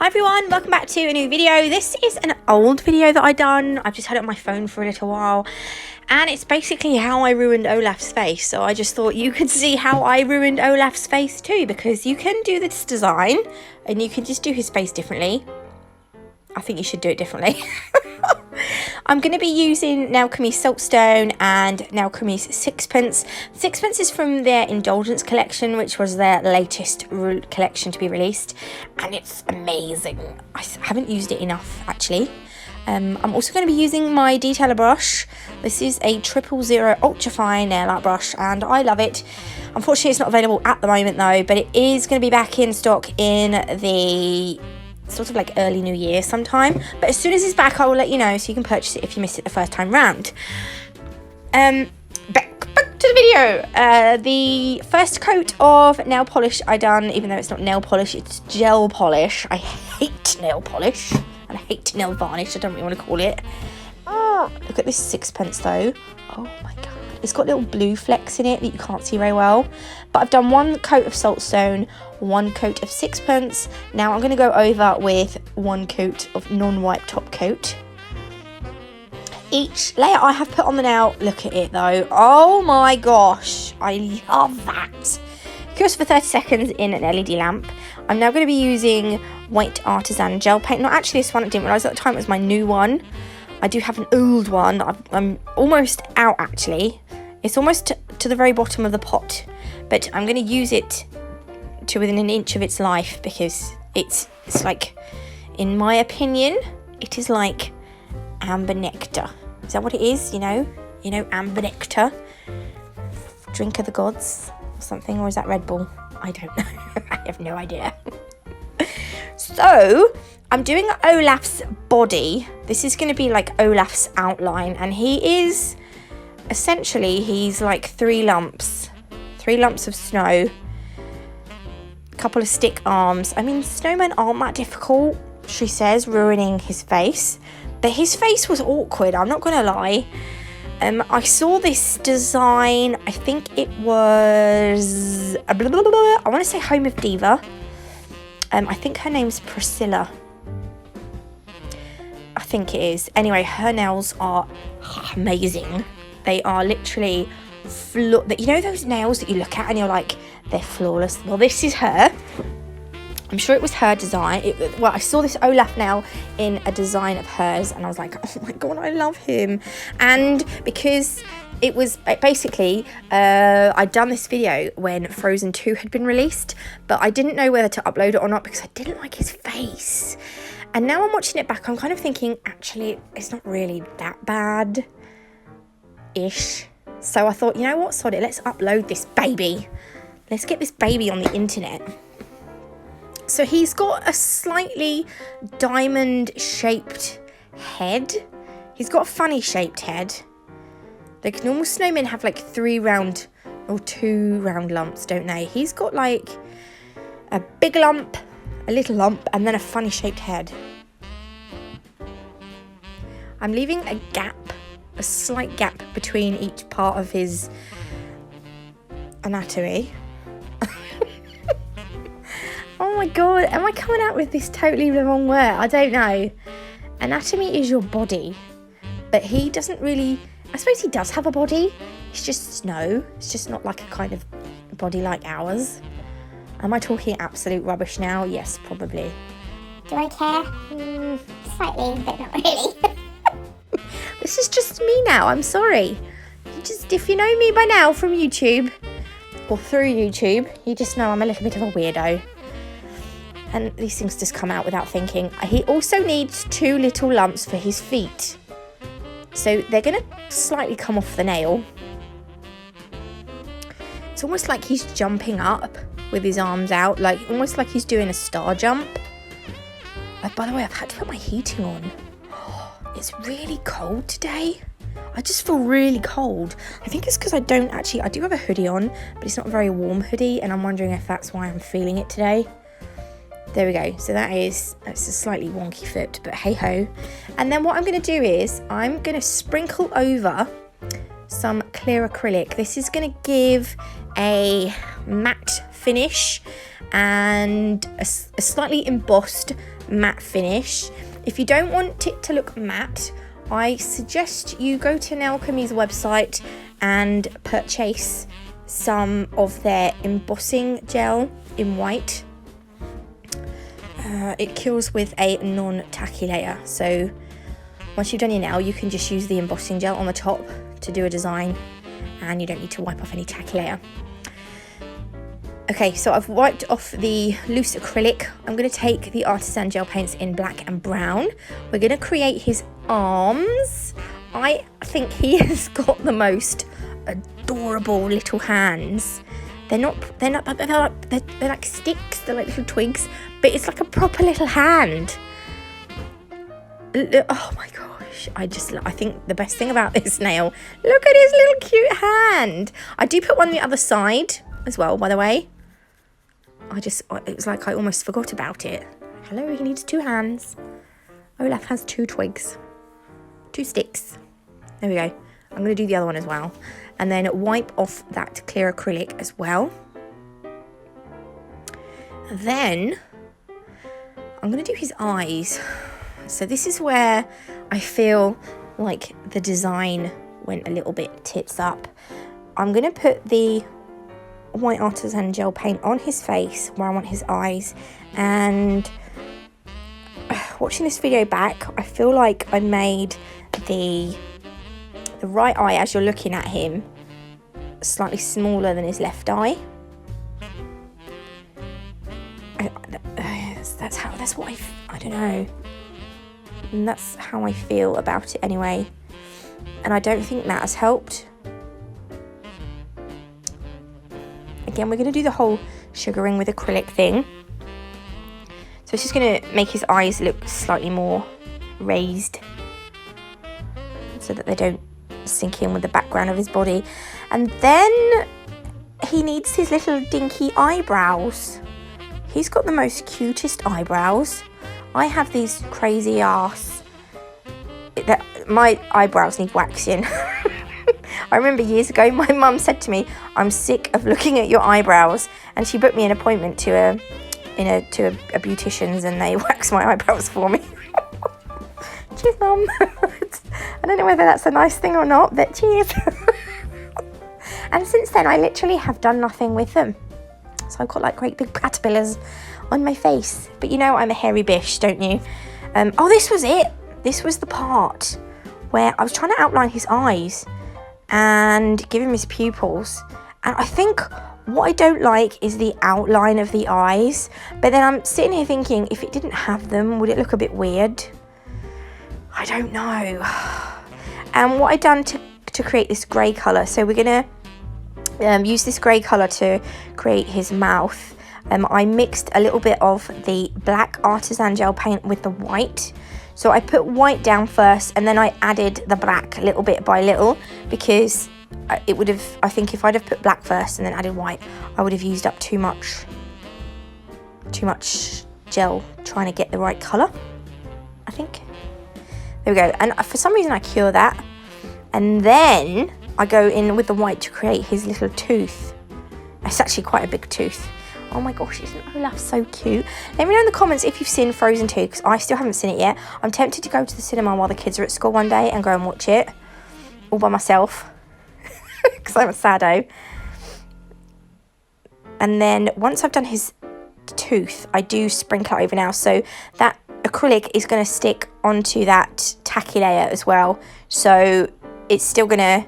Hi everyone, welcome back to a new video. This is an old video that I done. I've just had it on my phone for a little while, and it's basically how I ruined Olaf's face. So I just thought you could see how I ruined Olaf's face too, because you can do this design and you can just do his face differently. I think you should do it differently. I'm going to be using Natalie Saltstone and Natalie's Sixpence. Sixpence is from their Indulgence collection, which was their latest collection to be released, and it's amazing. I haven't used it enough actually. I'm also going to be using my detailer brush. This is a 000 ultra fine nail art brush and I love it. Unfortunately it's not available at the moment though, but it is going to be back in stock in the sort of like early new year sometime, but as soon as it's back I will let you know so you can purchase it if you missed it the first time round. Back to the video. The first coat of nail polish I done, even though it's not nail polish, it's gel polish. I hate nail polish and I hate nail varnish, I don't really want to call it. Oh, look at this Sixpence though. Oh my god, it's got little blue flecks in it that you can't see very well, but I've done one coat of Saltstone, one coat of Sixpence. Now I'm going to go over with one coat of non-wipe top coat. Each layer I have put on the nail, look at it though, oh my gosh, I love that. Cures for 30 seconds in an LED lamp. I'm now going to be using white artisan gel paint, not actually this one, I didn't realise at the time it was my new one. I do have an old one, I'm almost out actually. It's almost to the very bottom of the pot, but I'm going to use it to within an inch of its life because it's like, in my opinion, it is like amber nectar. Is that what it is? You know amber nectar, drink of the gods or something, or is that Red Bull? I don't know. I have no idea. So I'm doing Olaf's body. This is going to be like Olaf's outline, and he is essentially, he's like three lumps of snow, a couple of stick arms. I mean, snowmen aren't that difficult, she says, ruining his face, but his face was awkward, I'm not gonna lie. I saw this design, I think it was I want to say Home of Diva. I think her name's Priscilla, I think it is. Anyway, her nails are amazing. They are literally you know those nails that you look at and you're like, they're flawless? Well, this is her. I'm sure it was her design. Well, I saw this Olaf nail in a design of hers and I was like, oh my god, I love him. And because it was basically, I'd done this video when Frozen 2 had been released, but I didn't know whether to upload it or not because I didn't like his face. And now I'm watching it back, I'm kind of thinking, actually, it's not really that bad-ish. So I thought, you know what, sod it, let's upload this baby. Let's get this baby on the internet. So he's got a slightly diamond-shaped head. He's got a funny-shaped head. Like normal snowmen have like 3 round or 2 round lumps, don't they? He's got like a big lump, a little lump, and then a funny-shaped head. I'm leaving a gap, a slight gap between each part of his anatomy. Oh my god, am I coming out with this totally the wrong word? I don't know. Anatomy is your body, but he doesn't really, I suppose he does have a body. It's just snow. It's just not like a kind of body like ours. Am I talking absolute rubbish now? Yes, probably. Do I care? Slightly, but not really. This is just me now, I'm sorry. If you know me by now from YouTube, or through YouTube, you just know I'm a little bit of a weirdo. And these things just come out without thinking. He also needs 2 little lumps for his feet. So they're going to slightly come off the nail. It's almost like he's jumping up with his arms out, like almost like he's doing a star jump. By the way, I've had to put my heating on. It's really cold today. I just feel really cold. I think it's because I do have a hoodie on, but it's not a very warm hoodie, and I'm wondering if that's why I'm feeling it today. There we go. So it's a slightly wonky foot, but hey ho. And then what I'm going to do is I'm going to sprinkle over some clear acrylic. This is going to give a matte finish and a slightly embossed matte finish. If you don't want it to look matte, I suggest you go to Nalchemy's website and purchase some of their embossing gel in white. It cures with a non-tacky layer, so once you've done your nail, you can just use the embossing gel on the top to do a design, and you don't need to wipe off any tacky layer. Okay, so I've wiped off the loose acrylic. I'm going to take the artisan gel paints in black and brown. We're going to create his arms. I think he has got the most adorable little hands. They're like sticks, they're like little twigs, but it's like a proper little hand. Oh my gosh, I think the best thing about this nail, look at his little cute hand. I do put one on the other side as well, by the way. It was like I almost forgot about it. Hello, he needs 2 hands. Olaf has 2 twigs, 2 sticks. There we go. I'm going to do the other one as well. And then wipe off that clear acrylic as well. Then I'm going to do his eyes. So this is where I feel like the design went a little bit tits up. I'm going to put the white artisan gel paint on his face where I want his eyes, and watching this video back, I feel like I made the right eye, as you're looking at him, slightly smaller than his left eye. That's what I don't know, and that's how I feel about it anyway, and I don't think that has helped. Again, we're going to do the whole sugaring with acrylic thing. So it's just going to make his eyes look slightly more raised so that they don't sink in with the background of his body. And then he needs his little dinky eyebrows. He's got the most cutest eyebrows. I have these crazy ass... My eyebrows need waxing. I remember years ago, my mum said to me, I'm sick of looking at your eyebrows. And she booked me an appointment to a beautician's, and they waxed my eyebrows for me. Cheers, Mum. I don't know whether that's a nice thing or not, but cheers. And since then, I literally have done nothing with them. So I've got like great big caterpillars on my face. But you know, I'm a hairy bish, don't you? Oh, this was it. This was the part where I was trying to outline his eyes and give him his pupils. And I think what I don't like is the outline of the eyes. But then I'm sitting here thinking, if it didn't have them, would it look a bit weird? I don't know. And what I've done to create this grey colour, so we're going to use this grey colour to create his mouth. I mixed a little bit of the black artisan gel paint with the white. So I put white down first, and then I added the black little bit by little, because it would have, I think if I'd have put black first and then added white, I would have used up too much gel trying to get the right colour, I think. There we go. And for some reason I cure that, and then I go in with the white to create his little tooth. It's actually quite a big tooth. Oh my gosh, isn't Olaf so cute? Let me know in the comments if you've seen Frozen 2, because I still haven't seen it yet. I'm tempted to go to the cinema while the kids are at school one day and go and watch it all by myself, because I'm a saddo. And then once I've done his tooth, I do sprinkle it over now, so that acrylic is going to stick onto that tacky layer as well. So it's still going to,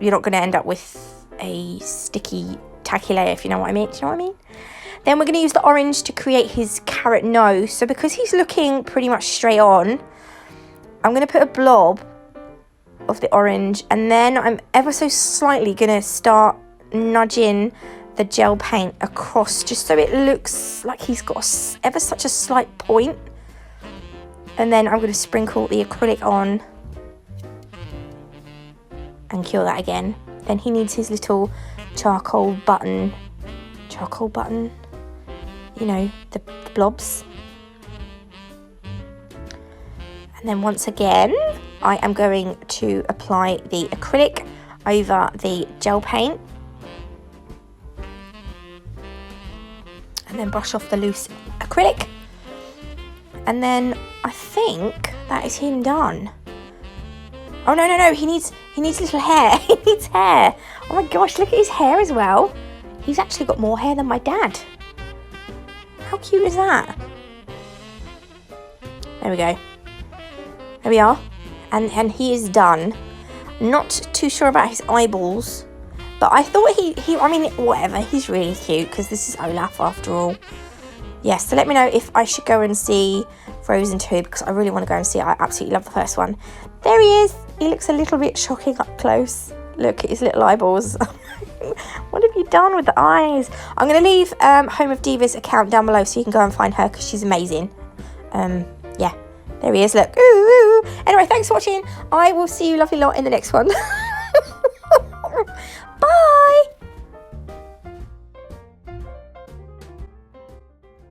you're not going to end up with a sticky tacky layer, if you know what I mean. Do you know what I mean? Then we're going to use the orange to create his carrot nose. So because he's looking pretty much straight on, I'm going to put a blob of the orange, and then I'm ever so slightly going to start nudging the gel paint across, just so it looks like he's got ever such a slight point. And then I'm going to sprinkle the acrylic on and cure that again. Then he needs his little charcoal button, you know, the blobs. And then once again, I am going to apply the acrylic over the gel paint. and then brush off the loose acrylic. And then I think that is him done. Oh no, he needs little hair. He needs hair. Oh my gosh, look at his hair as well. He's actually got more hair than my dad. How cute is that? There we go. There we are. And he is done. Not too sure about his eyeballs, but I thought I mean, whatever, he's really cute because this is Olaf after all. Yes, so let me know if I should go and see Frozen 2 because I really want to go and see it. I absolutely love the first one. There he is. He looks a little bit shocking up close. Look at his little eyeballs. What have you done with the eyes? I'm going to leave Home of Divas account down below so you can go and find her because she's amazing. Yeah, there he is. Look. Ooh. Anyway, thanks for watching. I will see you lovely lot in the next one.